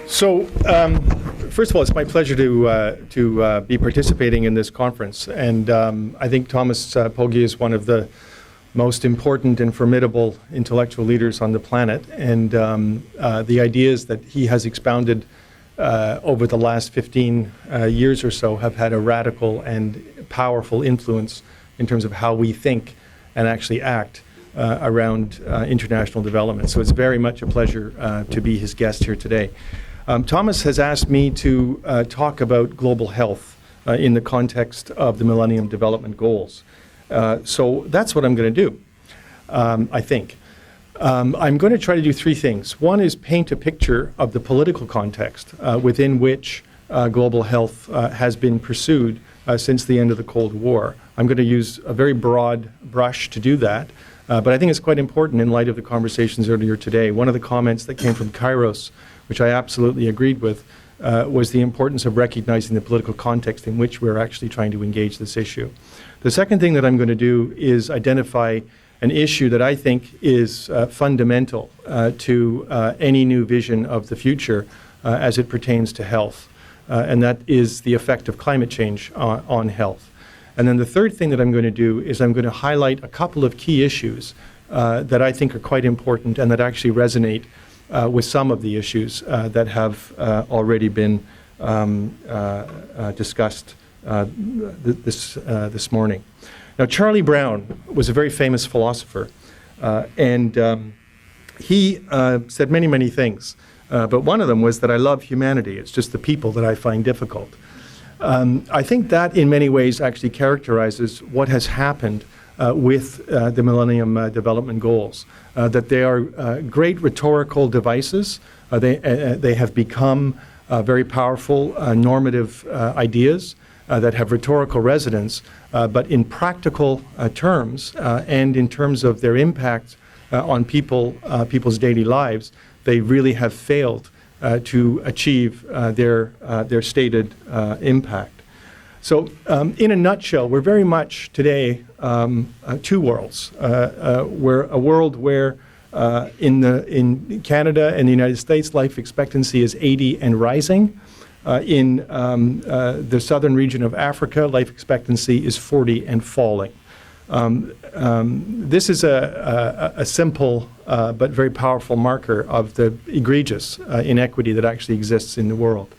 So, first of all, it's my pleasure to be participating in this conference, and I think Thomas Pogge is one of the most important and formidable intellectual leaders on the planet, and the ideas that he has expounded over the last 15 years or so have had a radical and powerful influence in terms of how we think and actually act around international development. So it's very much a pleasure to be his guest here today. Thomas has asked me to talk about global health in the context of the Millennium Development Goals. So that's what I'm going to do, I think. I'm going to try to do three things. One is paint a picture of the political context within which global health has been pursued since the end of the Cold War. I'm going to use a very broad brush to do that, but I think it's quite important in light of the conversations earlier today. One of the comments that came from Kairos, which I absolutely agreed with, was the importance of recognizing the political context in which we're actually trying to engage this issue. The second thing that I'm going to do is identify an issue that I think is fundamental to any new vision of the future as it pertains to health, and that is the effect of climate change on health. And then the third thing that I'm going to do is I'm going to highlight a couple of key issues that I think are quite important and that actually resonate with some of the issues that have already been discussed this morning. Now, Charlie Brown was a very famous philosopher, and he said many, many things, but one of them was that I love humanity. It's just the people that I find difficult. I think that in many ways actually characterizes what has happened with the Millennium Development Goals, that they are great rhetorical devices. They have become very powerful normative ideas that have rhetorical resonance, but in practical terms and in terms of their impact on people's daily lives, they really have failed to achieve their stated impact. So, in a nutshell, we're very much today two worlds. We're a world where in Canada and the United States, life expectancy is 80 and rising. In the southern region of Africa, life expectancy is 40 and falling. This is a simple but very powerful marker of the egregious inequity that actually exists in the world.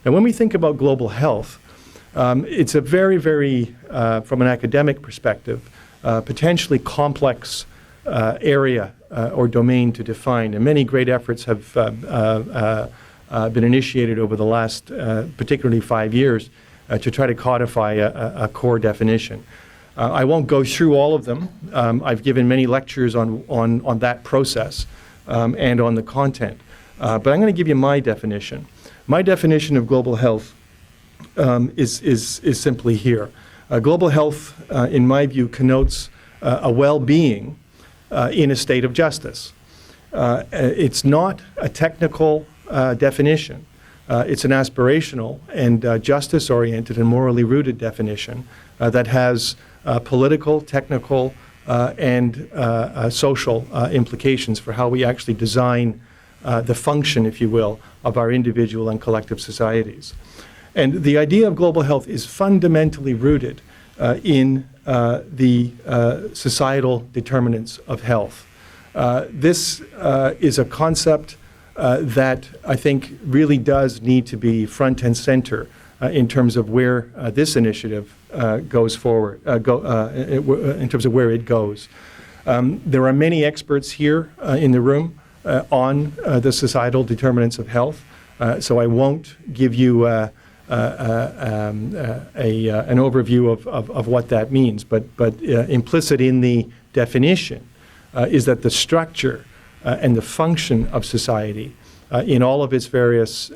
Now, when we think about global health, it's a very, very, from an academic perspective, potentially complex area or domain to define. And many great efforts have been initiated over the last, particularly 5 years, to try to codify a core definition. I won't go through all of them. I've given many lectures on that process and on the content. But I'm going to give you my definition. My definition of global health is simply here. Global health, in my view, connotes a well-being in a state of justice. It's not a technical definition. It's an aspirational and justice-oriented and morally rooted definition that has political, technical, and social implications for how we actually design the function, if you will, of our individual and collective societies. And the idea of global health is fundamentally rooted in the societal determinants of health. This is a concept that I think really does need to be front and center in terms of where this initiative goes forward, in terms of where it goes. There are many experts here in the room on the societal determinants of health, so I won't give you an overview of what that means, but implicit in the definition is that the structure and the function of society in all of its various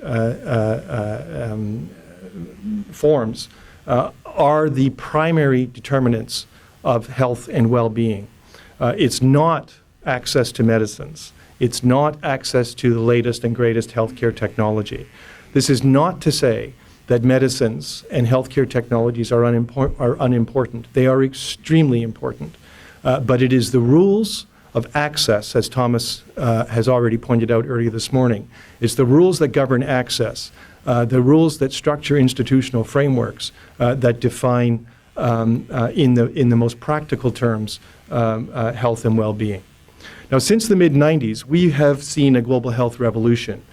forms are the primary determinants of health and well-being. It's not access to medicines. It's not access to the latest and greatest healthcare technology. This is not to say that medicines and healthcare technologies are unimportant. They are extremely important. But it is the rules of access, as Thomas has already pointed out earlier this morning. It's the rules that govern access, the rules that structure institutional frameworks that define, in the most practical terms, health and well-being. Now, since the mid-90s, we have seen a global health revolution.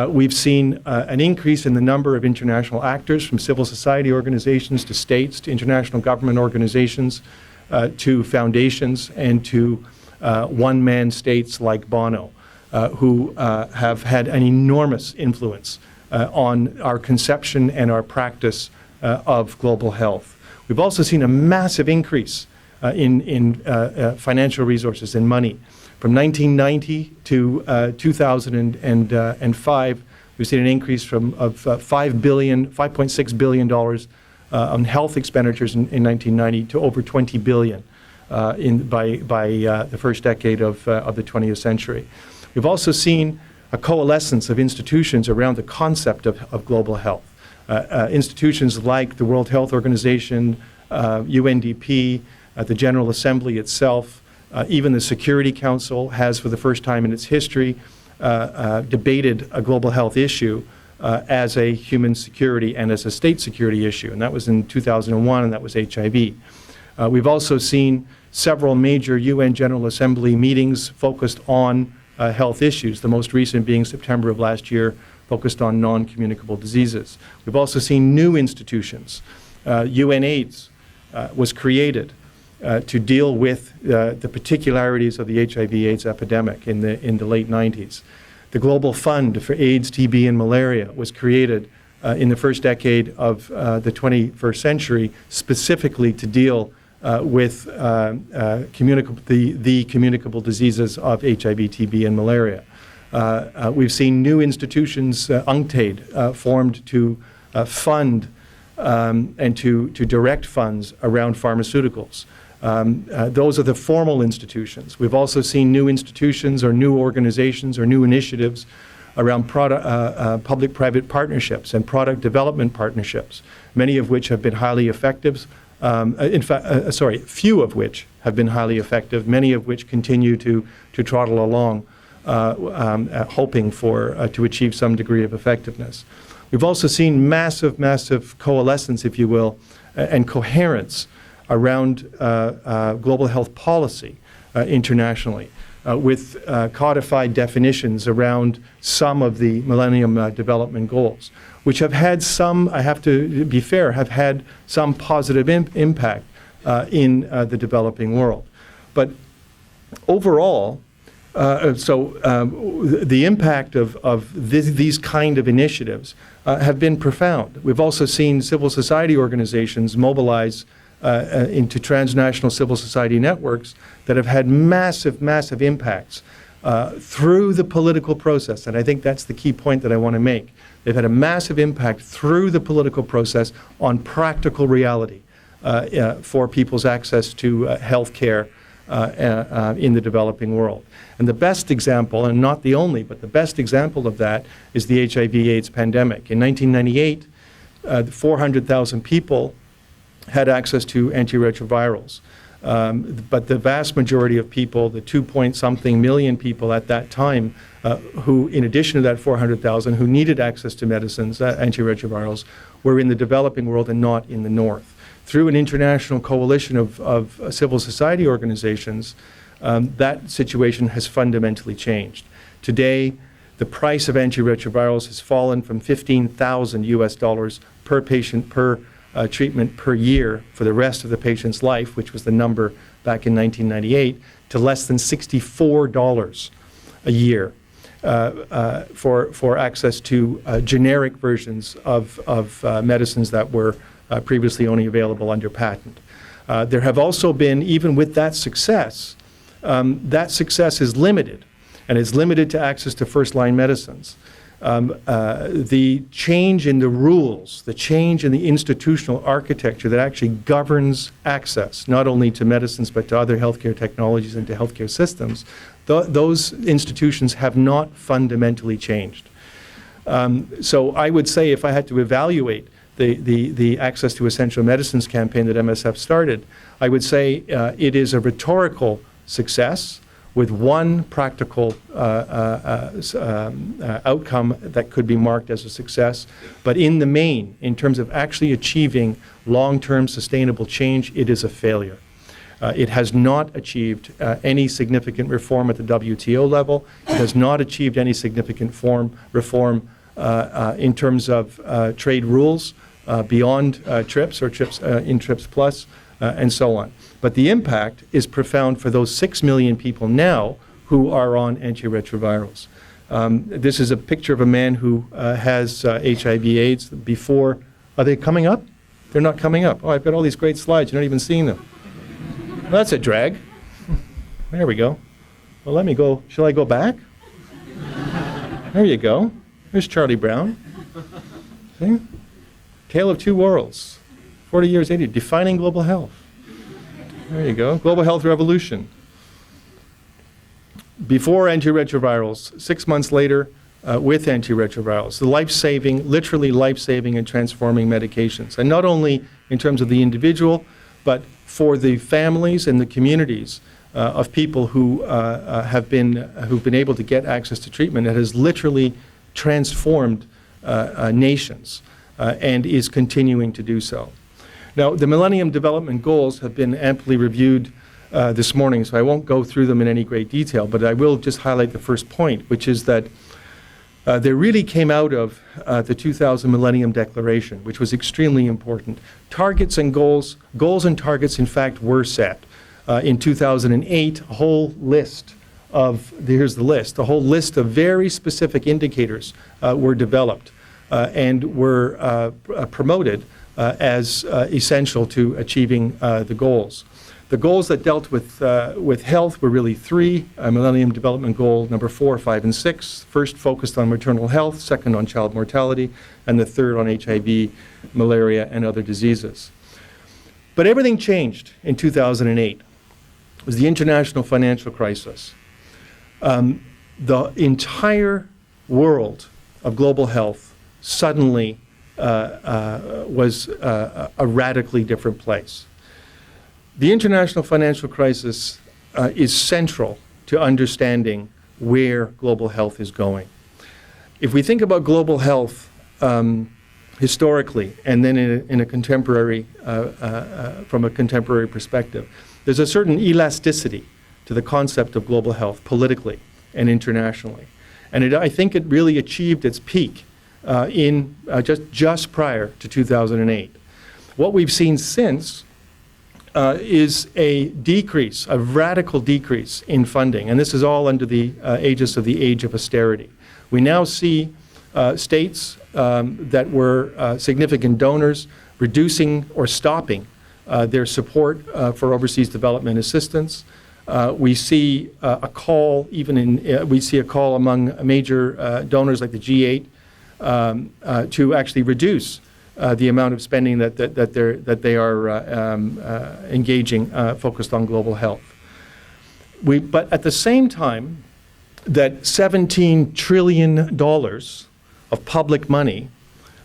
We've seen an increase in the number of international actors, from civil society organizations to states to international government organizations to foundations and to one-man states like Bono, who have had an enormous influence on our conception and our practice of global health. We've also seen a massive increase in financial resources and money. From 1990 to 2005, we've seen an increase of $5.6 billion on health expenditures in 1990 to over $20 billion by the first decade of the 20th century. We've also seen a coalescence of institutions around the concept of global health. Institutions like the World Health Organization, UNDP, the General Assembly itself, even the Security Council has, for the first time in its history, debated a global health issue as a human security and as a state security issue, and that was in 2001, and that was HIV. We've also seen several major UN General Assembly meetings focused on health issues, the most recent being September of last year, focused on non-communicable diseases. We've also seen new institutions. UNAIDS was created to deal with the particularities of the HIV/AIDS epidemic in the late 90s. The Global Fund for AIDS, TB, and Malaria was created in the first decade of the 21st century, specifically to deal with the communicable diseases of HIV, TB, and malaria. We've seen new institutions, UNCTAD, formed to fund and to direct funds around pharmaceuticals. Those are the formal institutions. We've also seen new institutions or new organizations or new initiatives around public-private partnerships and product development partnerships, many of which have been highly effective. Few of which have been highly effective, many of which continue to trottle along, hoping to achieve some degree of effectiveness. We've also seen massive coalescence, if you will, and coherence around global health policy internationally, with codified definitions around some of the Millennium Development Goals, which have had some, I have to be fair, have had some positive impact in the developing world. But overall, the impact of these kind of initiatives have been profound. We've also seen civil society organizations mobilize into transnational civil society networks that have had massive impacts through the political process. And I think that's the key point that I want to make. They've had a massive impact through the political process on practical reality for people's access to health care in the developing world. And the best example, and not the only, but the best example of that is the HIV/AIDS pandemic. In 1998, 400,000 people had access to antiretrovirals. But the vast majority of people, the 2-point-something million people at that time, who, in addition to that 400,000, who needed access to medicines, antiretrovirals, were in the developing world and not in the North. Through an international coalition of civil society organizations, that situation has fundamentally changed. Today, the price of antiretrovirals has fallen from $15,000 per patient per treatment per year for the rest of the patient's life, which was the number back in 1998, to less than $64 a year for access to generic versions of medicines that were previously only available under patent. There have also been, even with that success is limited, and is limited to access to first-line medicines. The change in the rules, the change in the institutional architecture that actually governs access, not only to medicines but to other healthcare technologies and to healthcare systems, Those institutions have not fundamentally changed. So I would say, if I had to evaluate the Access to Essential Medicines campaign that MSF started, I would say it is a rhetorical success with one practical outcome that could be marked as a success. But in the main, in terms of actually achieving long-term sustainable change, it is a failure. It has not achieved any significant reform at the WTO level. It has not achieved any significant reform in terms of trade rules beyond TRIPS or TRIPS in TRIPS Plus, and so on. But the impact is profound for those 6 million people now who are on antiretrovirals. This is a picture of a man who has HIV/AIDS before. Are they coming up? They're not coming up. Oh, I've got all these great slides. You're not even seeing them. Well, that's a drag. There we go. Well, let me go. Shall I go back? There you go. Here's Charlie Brown. See? Tale of Two Worlds. 40 years, 80. Defining global health. There you go. Global health revolution. Before antiretrovirals, 6 months later, with antiretrovirals, the life-saving, literally life-saving and transforming medications. And not only in terms of the individual, but for the families and the communities of people who who've been able to get access to treatment. It has literally transformed nations and is continuing to do so. Now, the Millennium Development Goals have been amply reviewed this morning, so I won't go through them in any great detail, but I will just highlight the first point, which is that they really came out of the 2000 Millennium Declaration, which was extremely important. Targets and goals and targets, in fact, were set. In 2008, a whole list of, here's the list, a whole list of very specific indicators were developed and were promoted as essential to achieving the goals. The goals that dealt with health were really three: Millennium Development Goal number 4, 5, and 6. First focused on maternal health, second on child mortality, and the third on HIV, malaria, and other diseases. But everything changed in 2008. It was the international financial crisis. The entire world of global health suddenly was a radically different place. The international financial crisis is central to understanding where global health is going. If we think about global health historically, and then in a contemporary, from a contemporary perspective, there's a certain elasticity to the concept of global health politically and internationally. And I think it really achieved its peak in just prior to 2008. What we've seen since is a decrease, a radical decrease in funding, and this is all under the aegis of the age of austerity. We now see states that were significant donors reducing or stopping their support for overseas development assistance. We see a call, we see a call among major donors like the G8 to actually reduce the amount of spending that they are engaging focused on global health. But at the same time that $17 trillion of public money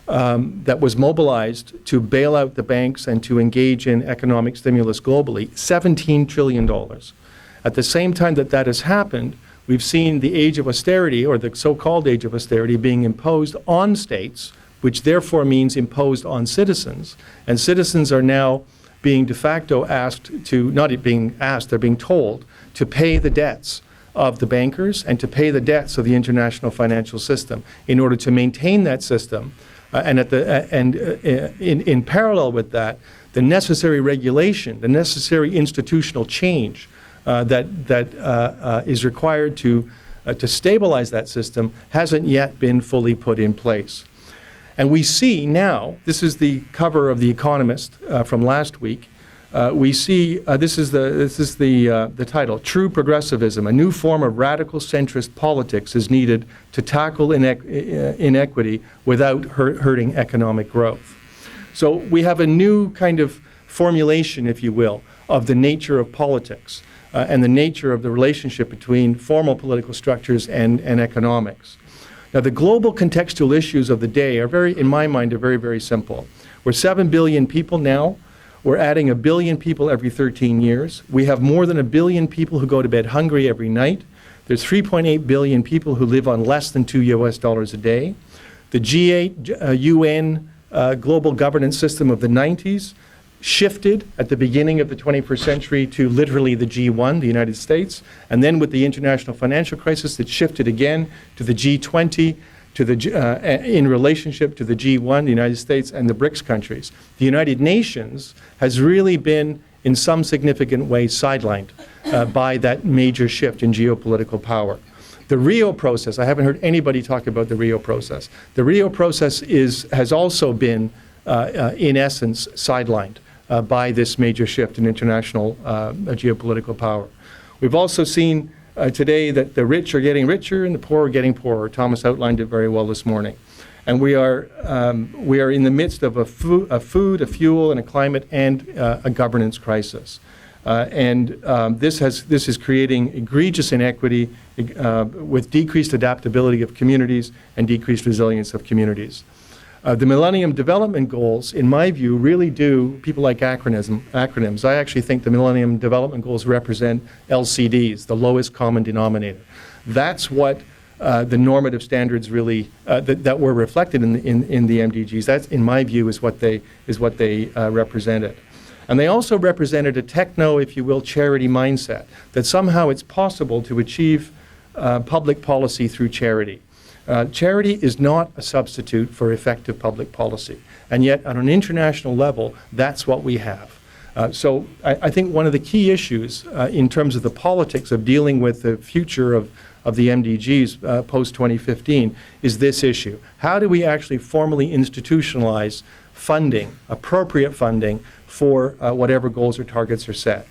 that was mobilized to bail out the banks and to engage in economic stimulus globally, $17 trillion. At the same time that has happened, we've seen the age of austerity, or the so-called age of austerity, being imposed on states, which therefore means imposed on citizens. And citizens are now being de facto asked to, not being asked, they're being told to pay the debts of the bankers and to pay the debts of the international financial system in order to maintain that system. In parallel with that, the necessary regulation, the necessary institutional change that is required to stabilize that system hasn't yet been fully put in place. And we see now, this is the cover of The Economist from last week. We see this is the title: "True Progressivism: A New Form of Radical Centrist Politics is Needed to Tackle Inequity Without Hurting Economic Growth." So we have a new kind of formulation, if you will, of the nature of politics. and the nature of the relationship between formal political structures and economics. Now, the global contextual issues of the day are in my mind, are very, very simple. We're 7 billion people now. We're adding 1 billion people every 13 years. We have more than 1 billion people who go to bed hungry every night. There's 3.8 billion people who live on less than $2 a day. The G8 UN global governance system of the 90s shifted at the beginning of the 21st century to literally the G1, the United States, and then with the international financial crisis, it shifted again to the G20, to in relationship to the G1, the United States, and the BRICS countries. The United Nations has really been, in some significant way, sidelined by that major shift in geopolitical power. The Rio process, I haven't heard anybody talk about the Rio process. The Rio process has also been, in essence, sidelined by this major shift in international geopolitical power. We've also seen today that the rich are getting richer and the poor are getting poorer. Thomas outlined it very well this morning. And we are in the midst of a food, a fuel, and a climate and a governance crisis. This is creating egregious inequity with decreased adaptability of communities and decreased resilience of communities. The Millennium Development Goals, in my view, really do, people like acronyms. I actually think the Millennium Development Goals represent LCDs, the lowest common denominator. That's what the normative standards really, that were reflected in the MDGs. That, in my view, is what they represented. And they also represented a techno, if you will, charity mindset, that somehow it's possible to achieve public policy through charity. Charity is not a substitute for effective public policy, and yet on an international level, that's what we have. So I think one of the key issues in terms of the politics of dealing with the future of the MDGs post-2015 is this issue. How do we actually formally institutionalize funding, appropriate funding, for whatever goals or targets are set?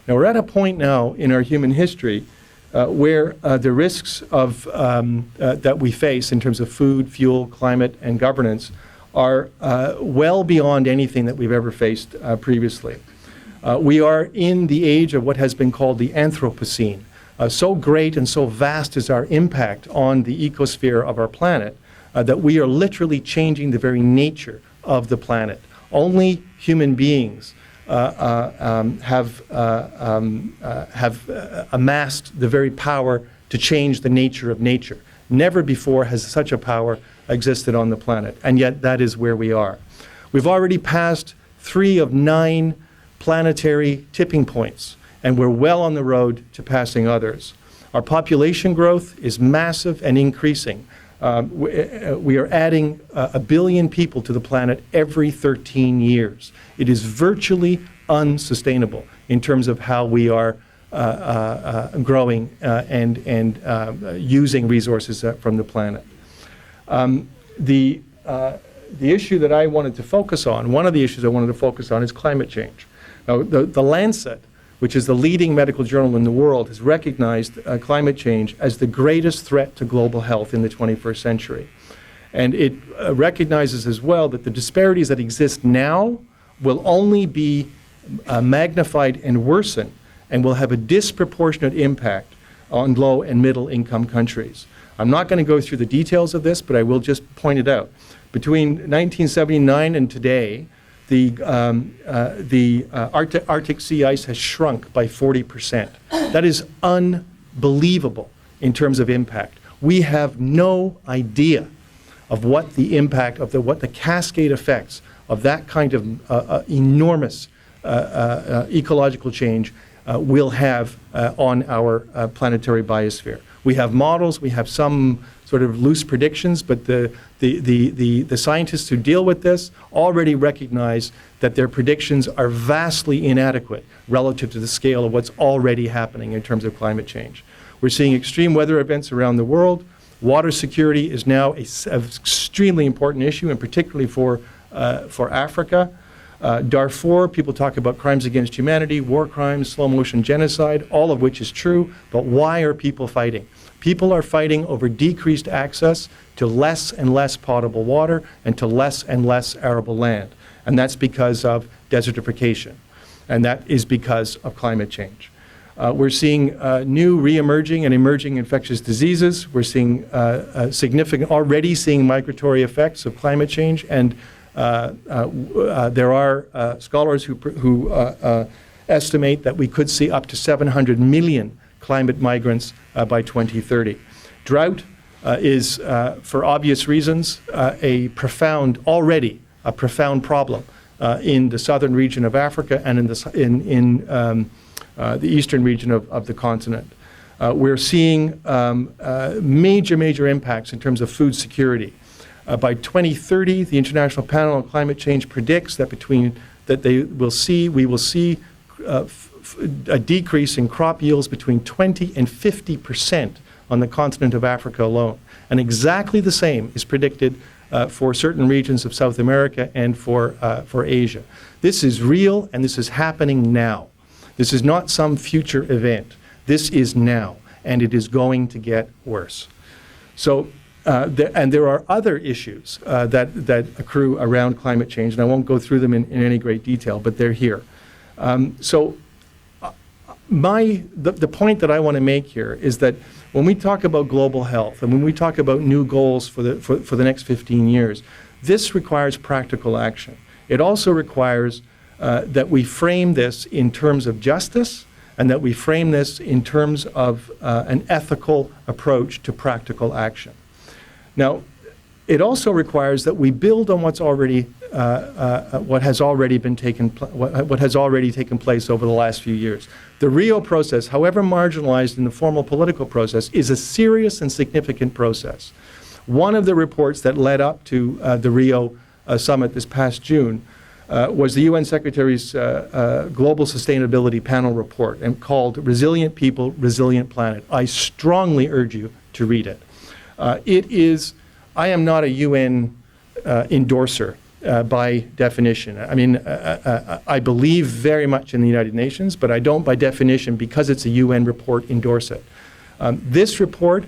Now, we're at a point now in our human history where the risks of that we face in terms of food, fuel, climate, and governance are well beyond anything that we've ever faced previously. We are in the age of what has been called the Anthropocene. So great and so vast is our impact on the ecosphere of our planet that we are literally changing the very nature of the planet. Only human beings have amassed the very power to change the nature of nature. Never before has such a power existed on the planet, and yet that is where we are. We've already passed 3 of 9 planetary tipping points, and we're well on the road to passing others. Our population growth is massive and increasing. We are adding 1 billion people to the planet every 13 years. It is virtually unsustainable in terms of how we are growing and using resources from the planet. The issue that I wanted to focus on, one of the issues I wanted to focus on, is climate change. Now, the Lancet, which is the leading medical journal in the world, has recognized climate change as the greatest threat to global health in the 21st century. And it recognizes as well that the disparities that exist now will only be magnified and worsen and will have a disproportionate impact on low and middle income countries. I'm not going to go through the details of this, but I will just point it out. Between 1979 and today, the Arctic sea ice has shrunk by 40%. That is unbelievable in terms of impact. We have no idea of what the impact of what the cascade effects of that kind of enormous ecological change will have on our planetary biosphere. We have models, we have some sort of loose predictions, but the scientists who deal with this already recognize that their predictions are vastly inadequate relative to the scale of what's already happening in terms of climate change. We're seeing extreme weather events around the world. Water security is now an extremely important issue, and particularly for Africa. Darfur, people talk about crimes against humanity, war crimes, slow motion genocide, all of which is true, but why are people fighting? People are fighting over decreased access to less and less potable water and to less and less arable land. And that's because of desertification. And that is because of climate change. We're seeing new re-emerging and emerging infectious diseases. We're seeing already seeing migratory effects of climate change, and there are scholars who estimate that we could see up to 700 million climate migrants by 2030. Drought is, for obvious reasons, a profound problem in the southern region of Africa and in the eastern region of the continent. We're seeing major impacts in terms of food security. By 2030, the International Panel on Climate Change predicts that we will see a decrease in crop yields between 20 and 50% on the continent of Africa alone. And exactly the same is predicted for certain regions of South America and for Asia. This is real, and this is happening now. This is not some future event. This is now, and it is going to get worse. So, there are other issues that accrue around climate change, and I won't go through them in any great detail, but they're here. The point that I want to make here is that when we talk about global health and when we talk about new goals for the next 15 years, this requires practical action. It also requires that we frame this in terms of justice, and that we frame this in terms of an ethical approach to practical action. Now, it also requires that we build on what has already taken place over the last few years. The Rio process, however marginalized in the formal political process, is a serious and significant process. One of the reports that led up to the Rio summit this past June was the UN Secretary's Global Sustainability Panel report, and called Resilient People, Resilient Planet. I strongly urge you to read it. I am not a UN endorser by definition. I mean, I believe very much in the United Nations, but I don't by definition, because it's a UN report, endorse it. This report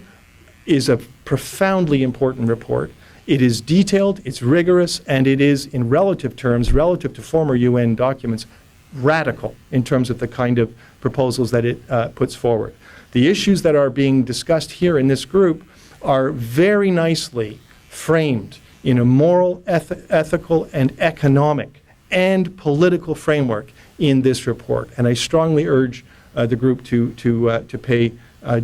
is a profoundly important report. It is detailed, it's rigorous, and it is, in relative terms, relative to former UN documents, radical in terms of the kind of proposals that it puts forward. The issues that are being discussed here in this group are very nicely framed in a moral, ethical, and economic and political framework in this report. And I strongly urge the group to pay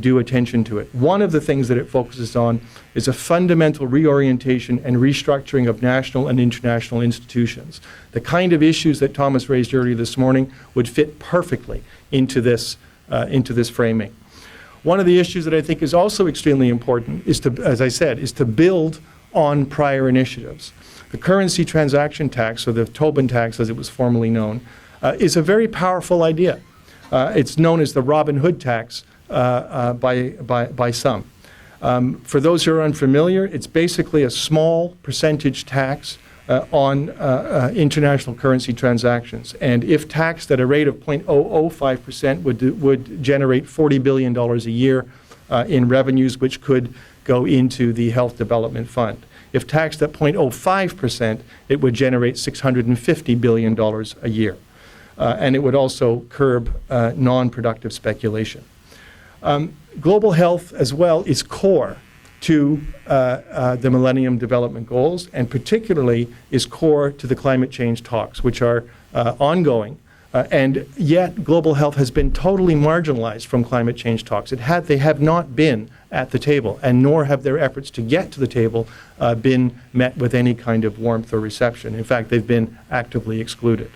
due attention to it. One of the things that it focuses on is a fundamental reorientation and restructuring of national and international institutions. The kind of issues that Thomas raised earlier this morning would fit perfectly into this framing. One of the issues that I think is also extremely important is to, as I said, is to build on prior initiatives. The currency transaction tax, or the Tobin tax as it was formerly known, is a very powerful idea. It's known as the Robin Hood tax by some. For those who are unfamiliar, it's basically a small percentage tax on international currency transactions. And if taxed at a rate of 0.005%, would generate $40 billion a year in revenues, which could go into the Health Development Fund. If taxed at 0.05%, it would generate $650 billion a year. And it would also curb non-productive speculation. Global health as well is core to the Millennium Development Goals, and particularly is core to the climate change talks, which are ongoing. And yet global health has been totally marginalized from climate change talks. They have not been at the table, and nor have their efforts to get to the table been met with any kind of warmth or reception. In fact, they've been actively excluded.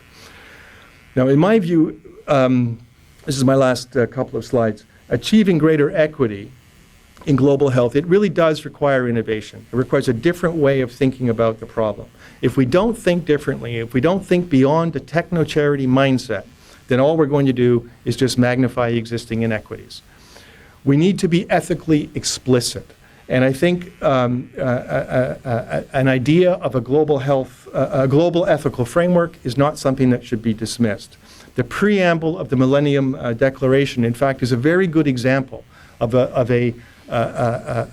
Now, in my view, this is my last couple of slides, achieving greater equity in global health, it really does require innovation. It requires a different way of thinking about the problem. If we don't think differently, if we don't think beyond the techno-charity mindset, then all we're going to do is just magnify existing inequities. We need to be ethically explicit. And I think an idea of a global health, a global ethical framework is not something that should be dismissed. The preamble of the Millennium Declaration, in fact, is a very good example of a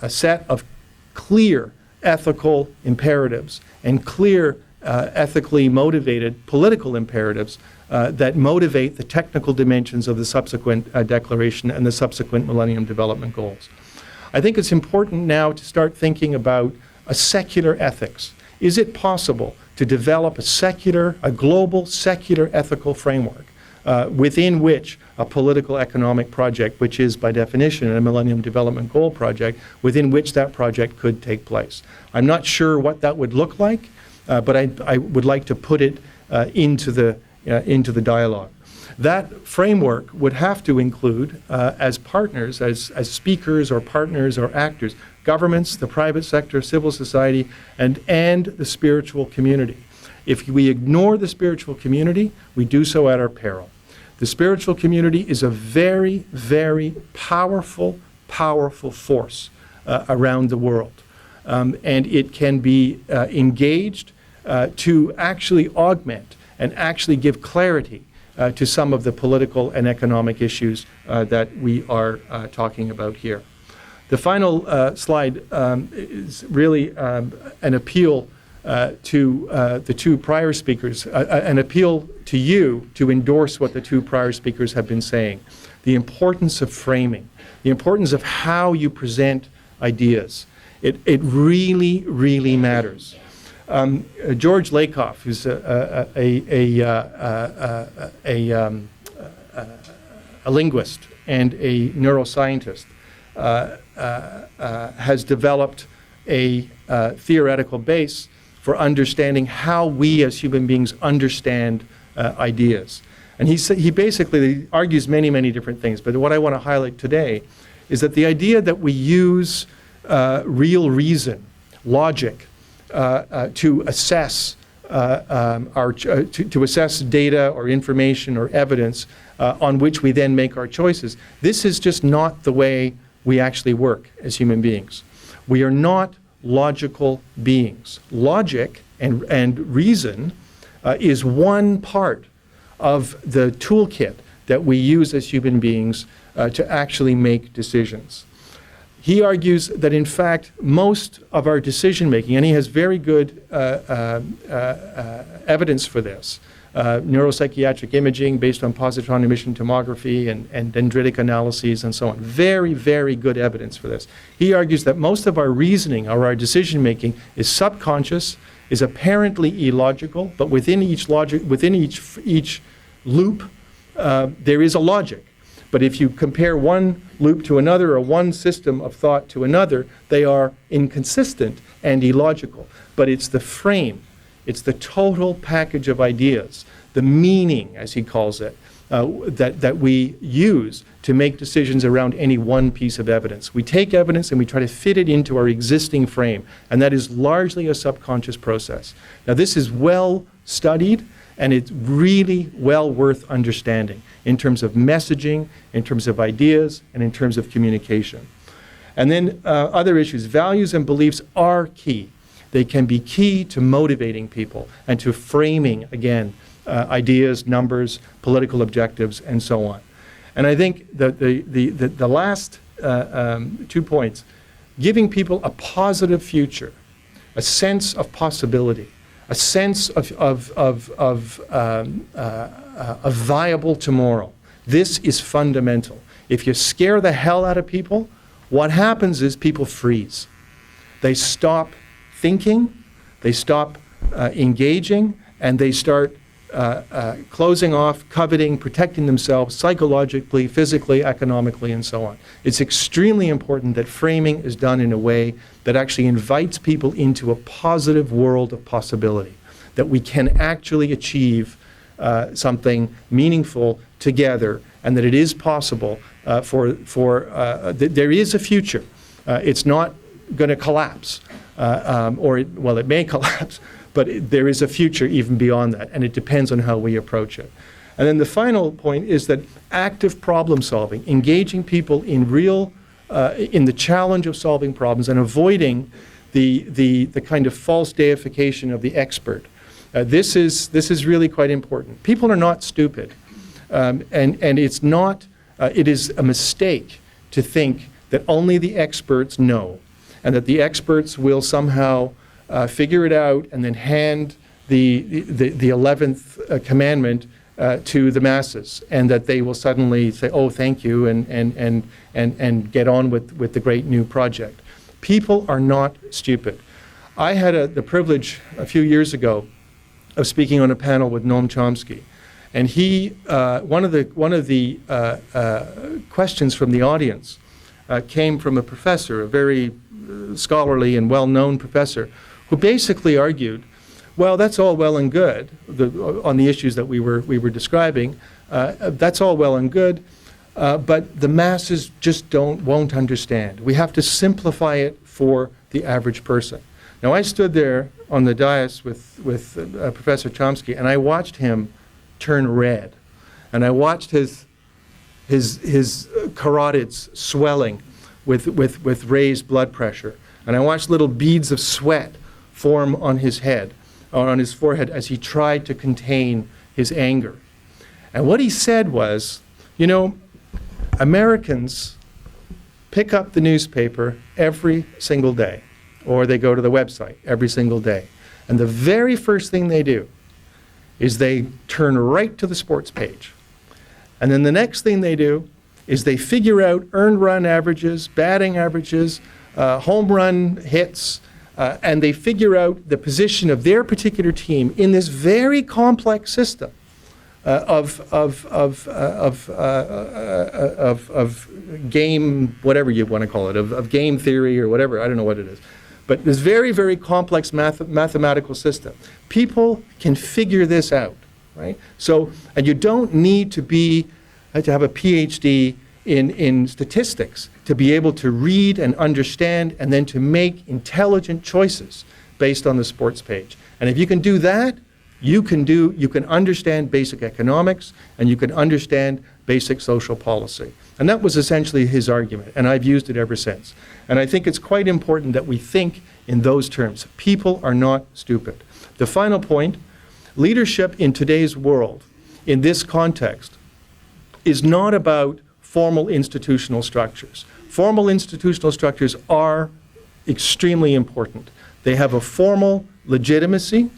set of clear ethical imperatives and clear ethically motivated political imperatives that motivate the technical dimensions of the subsequent declaration and the subsequent Millennium Development Goals. I think it's important now to start thinking about a secular ethics. Is it possible to develop a global secular ethical framework within which a political economic project, which is by definition a Millennium Development Goal project, within which that project could take place? I'm not sure what that would look like, but I would like to put it into the dialogue. That framework would have to include, as partners, as speakers or partners or actors, governments, the private sector, civil society, and the spiritual community. If we ignore the spiritual community, we do so at our peril. The spiritual community is a very, very powerful force around the world. And it can be engaged to actually augment and actually give clarity to some of the political and economic issues that we are talking about here. The final slide is really an appeal to the two prior speakers, an appeal to you to endorse what the two prior speakers have been saying. The importance of framing, the importance of how you present ideas. It really, really matters. George Lakoff, who's a linguist and a neuroscientist, has developed a theoretical base for understanding how we as human beings understand ideas. And he basically argues many, many different things. But what I want to highlight today is that the idea that we use real reason, logic, to assess to assess data or information or evidence on which we then make our choices. This is just not the way we actually work as human beings. We are not logical beings. Logic and reason is one part of the toolkit that we use as human beings to actually make decisions. He argues that, in fact, most of our decision-making, and he has very good evidence for this, neuropsychiatric imaging based on positron emission tomography and dendritic analyses and so on. Very, very good evidence for this. He argues that most of our reasoning or our decision-making is subconscious, is apparently illogical, but within each loop, there is a logic. But if you compare one loop to another or one system of thought to another, they are inconsistent and illogical. But it's the frame, it's the total package of ideas, the meaning, as he calls it, that we use to make decisions around any one piece of evidence. We take evidence and we try to fit it into our existing frame, and that is largely a subconscious process. Now, this is well studied, and it's really well worth understanding in terms of messaging, in terms of ideas, and in terms of communication. And then other issues. Values and beliefs are key. They can be key to motivating people and to framing, again, ideas, numbers, political objectives, and so on. And I think that the last 2 points, giving people a positive future, a sense of possibility, a sense of a viable tomorrow. This is fundamental. If you scare the hell out of people, what happens is people freeze. They stop thinking, they stop engaging, and they start closing off, coveting, protecting themselves psychologically, physically, economically, and so on. It's extremely important that framing is done in a way that actually invites people into a positive world of possibility, that we can actually achieve something meaningful together, and that it is possible there is a future. It's not going to collapse, it may collapse, but there is a future even beyond that, and it depends on how we approach it. And then the final point is that active problem solving, engaging people in in the challenge of solving problems and avoiding the kind of false deification of the expert. This is really quite important. People are not stupid, and it's not. It is a mistake to think that only the experts know, and that the experts will somehow figure it out and then hand the 11th commandment to the masses, and that they will suddenly say, oh, thank you, and get on with the great new project. People are not stupid. I had the privilege a few years ago of speaking on a panel with Noam Chomsky, and he one of the questions from the audience came from a professor, a very scholarly and well-known professor, who basically argued, well, that's all well and good on the issues that we were describing. That's all well and good, but the masses just won't understand. We have to simplify it for the average person. Now, I stood there on the dais with Professor Chomsky, and I watched him turn red, and I watched his carotids swelling with raised blood pressure, and I watched little beads of sweat form on his head, or on his forehead, as he tried to contain his anger. And what he said was, you know, Americans pick up the newspaper every single day, or they go to the website every single day. And the very first thing they do is they turn right to the sports page. And then the next thing they do is they figure out earned run averages, batting averages, home run hits, and they figure out the position of their particular team in this very complex system of game, whatever you want to call it, of game theory or whatever, I don't know what it is. But this very, very complex mathematical system. People can figure this out, right? So, and you don't need to have a PhD in statistics to be able to read and understand and then to make intelligent choices based on the sports page. And if you can do that, you can understand basic economics, and you can understand basic social policy. And that was essentially his argument, and I've used it ever since. And I think it's quite important that we think in those terms. People are not stupid. The final point, leadership in today's world, in this context, is not about formal institutional structures. Formal institutional structures are extremely important. They have a formal legitimacy,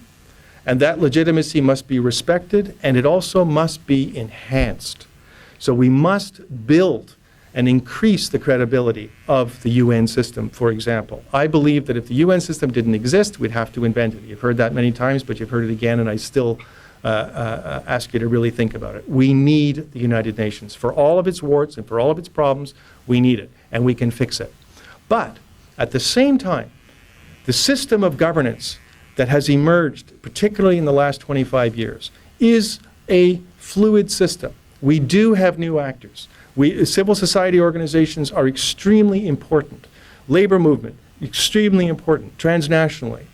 and that legitimacy must be respected, and it also must be enhanced. So we must build and increase the credibility of the UN system, for example. I believe that if the UN system didn't exist, we'd have to invent it. You've heard that many times, but you've heard it again, and I still ask you to really think about it. We need the United Nations. For all of its warts and for all of its problems, we need it, and we can fix it. But at the same time, the system of governance that has emerged, particularly in the last 25 years, is a fluid system. We do have new actors. Civil society organizations are extremely important. Labor movement, extremely important, transnationally.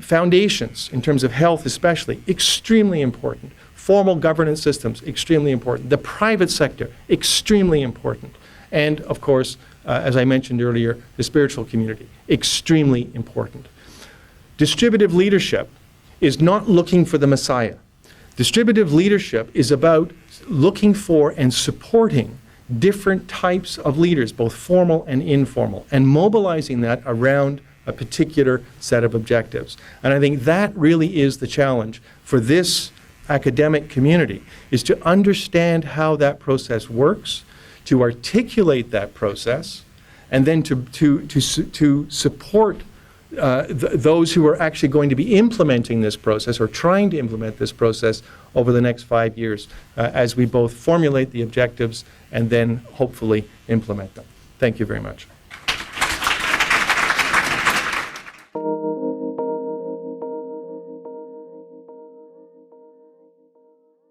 Foundations, in terms of health especially, extremely important. Formal governance systems, extremely important. The private sector, extremely important. And, of course, as I mentioned earlier, the spiritual community, extremely important. Distributive leadership is not looking for the Messiah. Distributive leadership is about looking for and supporting different types of leaders, both formal and informal, and mobilizing that around a particular set of objectives. And I think that really is the challenge for this academic community, is to understand how that process works, to articulate that process, and then to support those who are actually going to be implementing this process or trying to implement this process over the next 5 years as we both formulate the objectives and then hopefully implement them. Thank you very much.